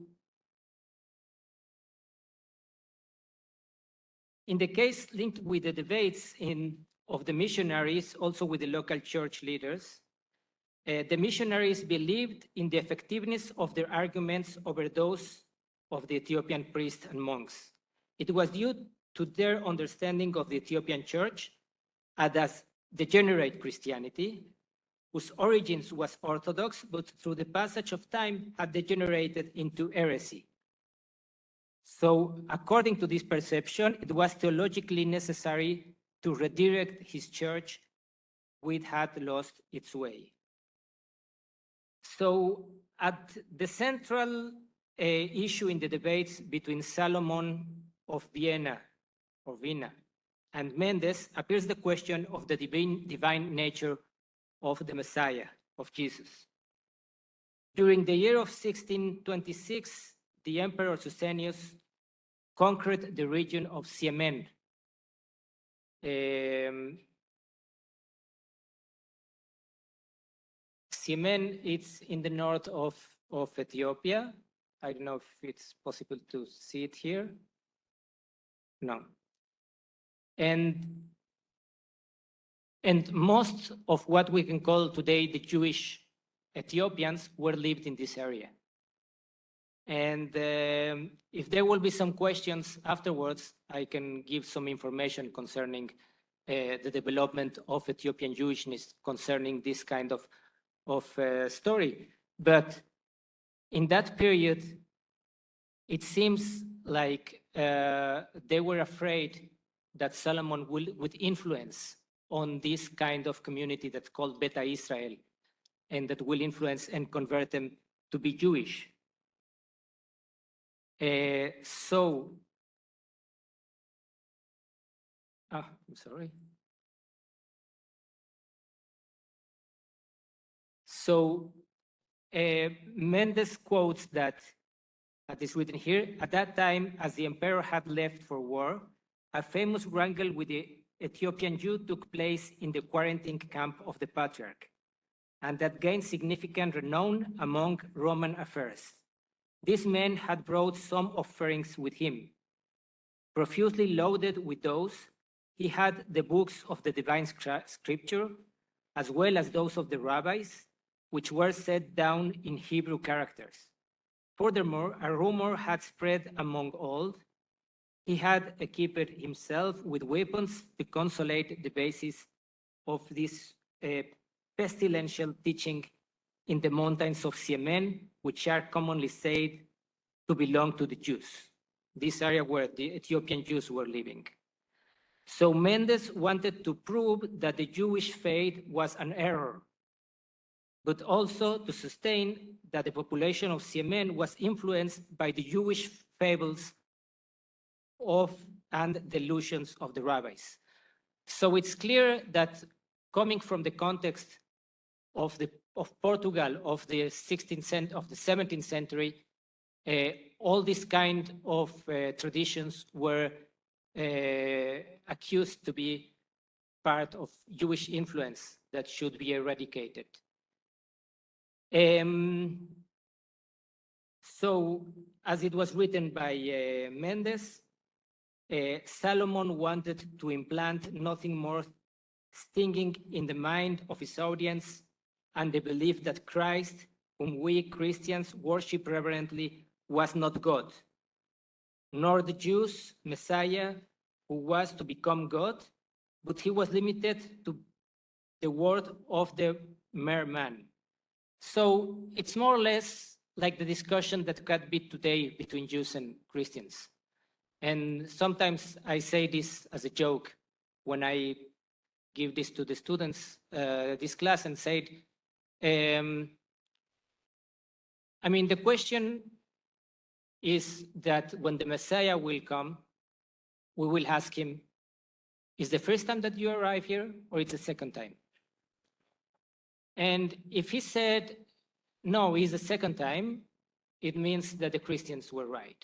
in the case linked with the debates of the missionaries, also with the local church leaders, the missionaries believed in the effectiveness of their arguments over those of the Ethiopian priests and monks. It was due to their understanding of the Ethiopian church as degenerate Christianity, whose origins was Orthodox, but through the passage of time had degenerated into heresy. So according to this perception, it was theologically necessary to redirect his church, which had lost its way. So at the central issue in the debates between Solomon of Vienna or Vienna and Mendes appears the question of the divine nature of the Messiah, of Jesus. During the year of 1626, the Emperor Suetonius conquered the region of Siena. Siena is in the north of Ethiopia. I don't know if it's possible to see it here. No. And most of what we can call today the Jewish Ethiopians were lived in this area. And if there will be some questions afterwards, I can give some information concerning the development of Ethiopian Jewishness concerning this kind of story. But in that period, it seems like they were afraid that Solomon would influence on this kind of community that's called Beta Israel, and that will influence and convert them to be Jewish. I'm sorry. So Mendes quotes that is written here, at that time, as the emperor had left for war, a famous wrangle with the Ethiopian Jew took place in the quarantine camp of the Patriarch, and that gained significant renown among Roman affairs. This man had brought some offerings with him. Profusely loaded with those, he had the books of the divine scripture, as well as those of the rabbis, which were set down in Hebrew characters. Furthermore, a rumor had spread among all. He had equipped himself with weapons to consolidate the basis of this pestilential teaching in the mountains of Siena, which are commonly said to belong to the Jews, this area where the Ethiopian Jews were living. So Mendes wanted to prove that the Jewish faith was an error, but also to sustain that the population of Siena was influenced by the Jewish fables and delusions of the rabbis. So it's clear that coming from the context of Portugal of the 17th century, all these kind of traditions were accused to be part of Jewish influence that should be eradicated. So, as it was written by Mendes, Solomon wanted to implant nothing more stinging in the mind of his audience and the belief that Christ, whom we Christians worship reverently, was not God, nor the Jews' Messiah, who was to become God, but he was limited to the word of the mere man. So it's more or less like the discussion that could be today between Jews and Christians. And sometimes I say this as a joke when I give this to the students, this class, and said, I mean, the question is that when the Messiah will come, we will ask him, is the first time that you arrive here, or it's the second time? And if he said, no, it's the second time, it means that the Christians were right.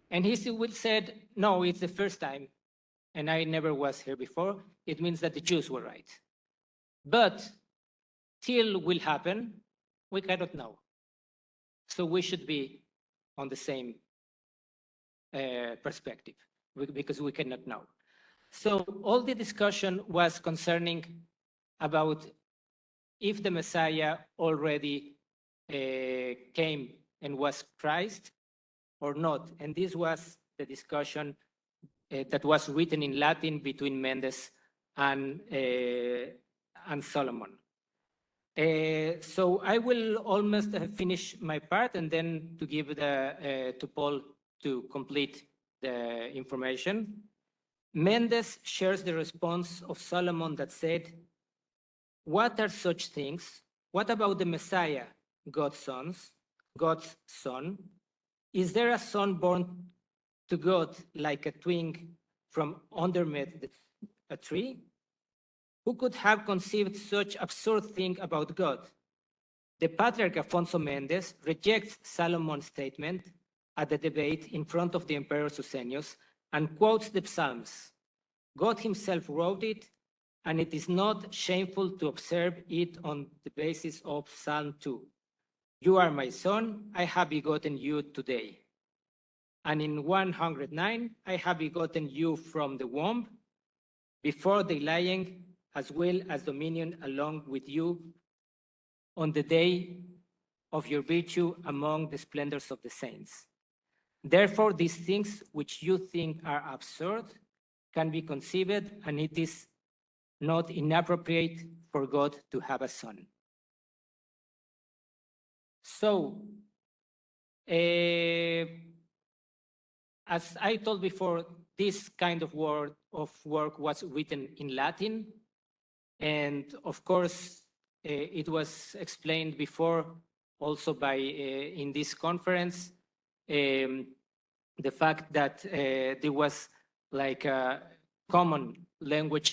And he still said, no, it's the first time, and I never was here before, it means that the Jews were right. But till will happen, we cannot know. So we should be on the same perspective, because we cannot know. So all the discussion was concerning about if the Messiah already came and was Christ or not. And this was the discussion that was written in Latin between Mendes and Solomon. So I will almost finish my part and then to give to Paul to complete the information. Mendes shares the response of Solomon that said, "What are such things? What about the Messiah, God's son? Is there a son born to God like a twig from underneath a tree? Who could have conceived such absurd thing about God?" The Patriarch Afonso Mendes rejects Solomon's statement at the debate in front of the Emperor Susenyos and quotes the Psalms. God himself wrote it, and it is not shameful to observe it on the basis of Psalm 2. "You are my son, I have begotten you today." And in 109, "I have begotten you from the womb, before the lying, as well as dominion along with you, on the day of your virtue among the splendors of the saints. Therefore, these things which you think are absurd can be conceived, and it is not inappropriate for God to have a son." So, as I told before, this kind of work was written in Latin. And of course, it was explained before also by in this conference, the fact that there was like a common language